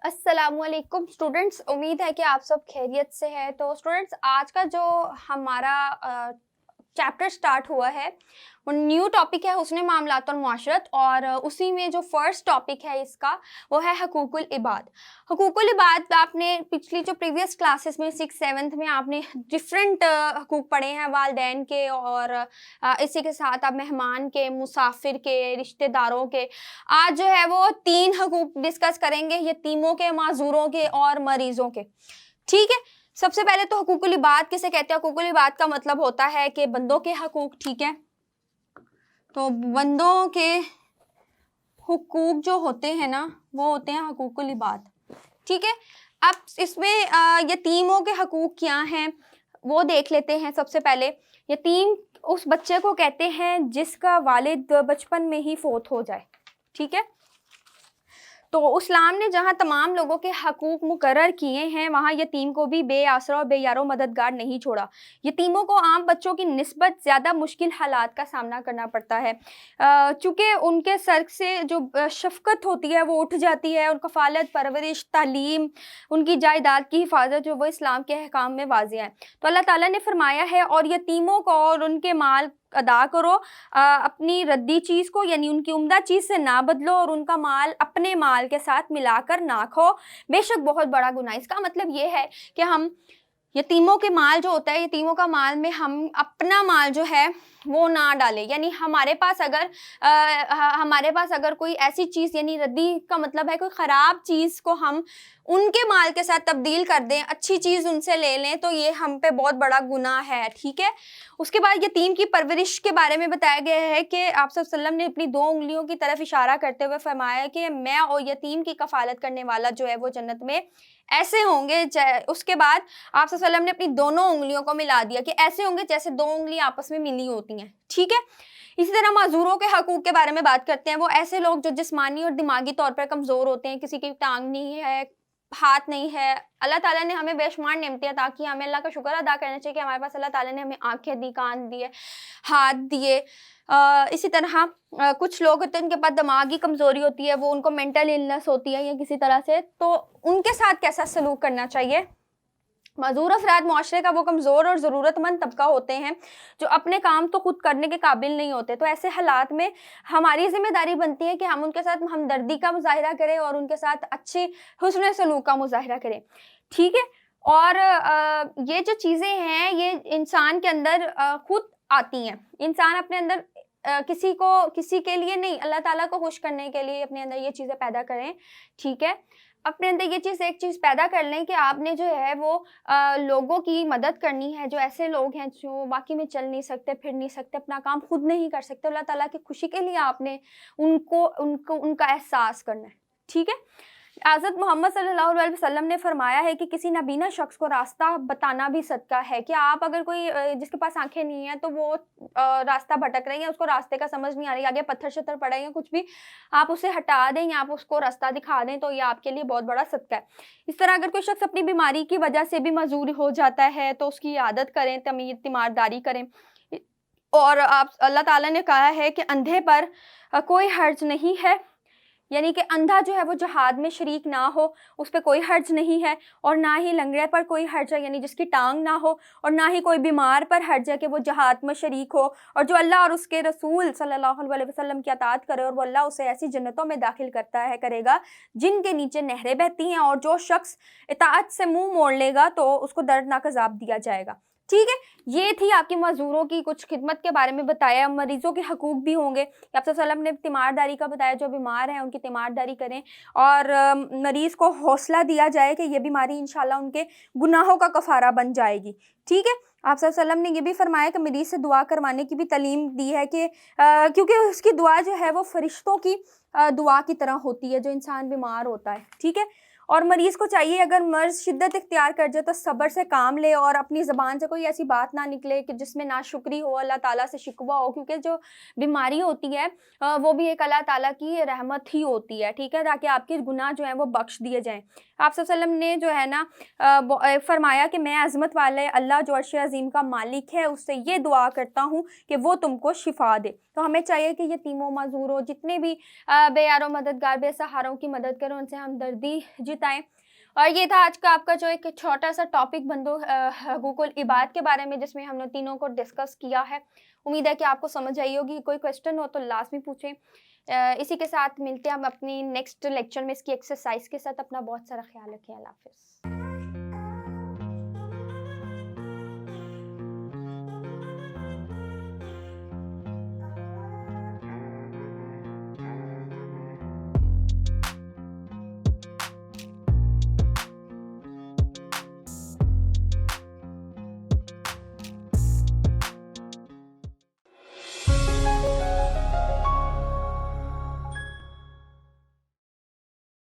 अस्सलामुअलैकुम स्टूडेंट्स, उम्मीद है कि आप सब खैरियत से हैं। तो स्टूडेंट्स, आज का जो हमारा चैप्टर स्टार्ट हुआ है वो न्यू टॉपिक है हुस्न मामलात और मुआशरत, और उसी में जो फर्स्ट टॉपिक है इसका वो है हकूकुल इबाद। हकूकुल इबाद आपने पिछली जो प्रीवियस क्लासेस में 6th-7th में आपने डिफरेंट हकूक पढ़े हैं वालिदैन के, और इसी के साथ आप मेहमान के, मुसाफिर के, रिश्तेदारों के। आज जो है वो 3 हकूक डिस्कस करेंगे, यतीमों के, माजूरों के और मरीजों के। ठीक है, सबसे पहले तो हकूकुल इबाद किसे कहते हैं? हकूकुल इबाद का मतलब होता है कि बंदों के हकूक। ठीक है, तो बंदों के हुकूक जो होते हैं ना वो होते हैं हकूकुल इबाद। ठीक है, अब इसमें यतीमों के हकूक क्या हैं वो देख लेते हैं। सबसे पहले यतीम उस बच्चे को कहते हैं जिसका वालिद बचपन में ही फोत हो जाए। ठीक है, तो इस्लाम ने जहाँ तमाम लोगों के हकूक मुकर्रर किए हैं वहाँ यतीम को भी बेआसरा और बेयारो मददगार नहीं छोड़ा। यतीमों को आम बच्चों की निस्बत ज़्यादा मुश्किल हालात का सामना करना पड़ता है, चूँकि उनके सर से जो शफ़क़त होती है वो उठ जाती है। उनका कफ़ालत, परवरिश, तालीम, उनकी जायदाद की हिफाजत जो वो इस्लाम के अहकाम में वाज़िह है। तो अल्लाह ताला ने फरमाया है, और यतीमों को और उनके माल अदा करो, अपनी रद्दी चीज़ को यानी उनकी उम्दा चीज़ से ना बदलो, और उनका माल अपने माल के साथ मिलाकर ना खो, बेशक बहुत बड़ा गुनाह। इसका मतलब ये है कि हम यतीमों के माल जो होता है, यतीमों का माल में हम अपना माल जो है वो ना डालें। यानी हमारे पास अगर कोई ऐसी चीज़, यानी रद्दी का मतलब है कोई ख़राब चीज़ को हम उनके माल के साथ तब्दील कर दें, अच्छी चीज़ उनसे ले लें, तो ये हम पे बहुत बड़ा गुनाह है। ठीक है, उसके बाद यतीम की परवरिश के बारे में बताया गया है कि आप सल्लल्लाहु अलैहि वसल्लम ने अपनी 2 उंगलियों की तरफ इशारा करते हुए फरमाया कि मैं और यतीम की कफ़ालत करने वाला जो है वो जन्नत में ऐसे होंगे। उसके बाद आप सल्लल्लाहु अलैहि वसल्लम ने अपनी दोनों उंगलियों को मिला दिया कि ऐसे होंगे जैसे 2 उंगलियां आपस में मिली होती हैं। ठीक है, इसी तरह माजूरों के हकूक के बारे में बात करते हैं। वो ऐसे लोग जो जिस्मानी और दिमागी तौर पर कमज़ोर होते हैं, किसी की टांग नहीं है, हाथ नहीं है। अल्लाह ताला ने हमें बेशुमार नेमतें अता की, हमें अल्लाह का शुक्र अदा करना चाहिए कि हमारे पास अल्लाह ताला ने हमें आंखें दी, कान दिए, हाथ दिए। इसी तरह कुछ लोग होते हैं उनके पास दिमागी कमज़ोरी होती है, वो उनको मेंटल इलनेस होती है या किसी तरह से, तो उनके साथ कैसा सलूक करना चाहिए? मजूर अफराद माशरे का वो कमज़ोर और ज़रूरतमंद तबका होते हैं जो अपने काम तो खुद करने के काबिल नहीं होते। तो ऐसे हालात में हमारी ज़िम्मेदारी बनती है कि हम उनके साथ हमदर्दी का मुज़ाहिरा करें और उनके साथ अच्छी हुस्न सलूक का मुज़ाहिरा करें। ठीक है, और ये जो चीज़ें हैं ये इंसान के अंदर खुद आती हैं। इंसान अपने अंदर किसी के लिए नहीं, अल्लाह ताला को खुश करने के लिए अपने अंदर ये चीज़ें पैदा करें। ठीक है, अपने अंदर एक चीज़ पैदा कर लें कि आपने जो है वो लोगों की मदद करनी है, जो ऐसे लोग हैं जो वाक़ई में चल नहीं सकते, फिर नहीं सकते, अपना काम खुद नहीं कर सकते। अल्लाह ताला की खुशी के लिए आपने उनका एहसास करना है। ठीक है, हज़रत मोहम्मद सल्लल्लाहु अलैहि वसल्लम ने फरमाया है कि किसी नबीना शख्स को रास्ता बताना भी सदका है। कि आप अगर कोई जिसके पास आंखें नहीं है तो वो रास्ता भटक रही है, उसको रास्ते का समझ नहीं आ रही, आगे पत्थर शत्थर पड़े हैं, कुछ भी आप उसे हटा दें या आप उसको रास्ता दिखा दें, तो ये आपके लिए बहुत बड़ा सदका है। इस तरह अगर कोई शख्स अपनी बीमारी की वजह से भी मजबूर हो जाता है तो उसकी आदत करें, तीमारदारी करें। और आप अल्लाह ताला ने कहा है कि अंधे पर कोई हर्ज नहीं है, यानी कि अंधा जो है वो जहाद में शरीक ना हो, उस पर कोई हर्ज नहीं है। और ना ही लंगड़े पर कोई हर्ज है, यानी जिसकी टांग ना हो, और ना ही कोई बीमार पर हर्ज है कि वो जहाद में शरीक हो। और जो अल्लाह और उसके रसूल सल्लल्लाहु अलैहि वसल्लम की अताअत करे, और वो अल्लाह उसे ऐसी जन्नतों में दाखिल करेगा जिनके नीचे नहरें बहती हैं। और जो शख्स इताअत से मुंह मोड़ लेगा तो उसको दर्दनाक अज़ाब दिया जाएगा। ठीक है, ये थी आपकी मजदूरों की कुछ खिदमत के बारे में बताया। मरीजों के हकूक भी होंगे, आप वसल्लम ने तीमारदारी का बताया, जो बीमार हैं उनकी तीमारदारी करें, और मरीज़ को हौसला दिया जाए कि ये बीमारी इंशाल्लाह उनके गुनाहों का कफ़ारा बन जाएगी। ठीक है, आप वसल्लम ने ये भी फरमाया कि मरीज़ से दुआ करवाने की भी तालीम दी है कि क्योंकि उसकी दुआ जो है वो फरिश्तों की दुआ की तरह होती है जो इंसान बीमार होता है। ठीक है, और मरीज़ को चाहिए अगर मर्ज़ शिद्दत इख्तियार कर जाए तो सब्र से काम ले और अपनी ज़बान से कोई ऐसी बात ना निकले कि जिसमें नाशुक्री हो, अल्लाह ताला से शिकवा हो, क्योंकि जो बीमारी होती है वो भी एक अल्लाह ताला की रहमत ही होती है, ठीक है? ताकि आपके गुनाह जो हैं वो बख्श दिए जाएँ। आप सल्लल्लाहु अलैहि वसल्लम ने जो है ना फरमाया कि मैं अज़मत वाले अल्लाह जो अर्श अज़ीम का मालिक है उससे ये दुआ करता हूँ कि वो तुमको शिफ़ा दे। तो हमें चाहिए कि यतीमों, माज़ूरों, जितने भी बेयारों, मददगार, बेसहारों की मदद करें, उनसे हमदर्दी जताएँ। और ये था आज का आपका जो एक छोटा-सा टॉपिक हुकूकुल इबाद के बारे में, जिसमें हमने तीनों को डिस्कस किया है। उम्मीद है कि आपको समझ आई होगी। कोई क्वेश्चन हो तो लाज़मी पूछें। इसी के साथ मिलते हैं हम अपनी नेक्स्ट लेक्चर में इसकी एक्सरसाइज़ के साथ। अपना बहुत सारा ख़्याल रखें। अल्लाह हाफ़िज़।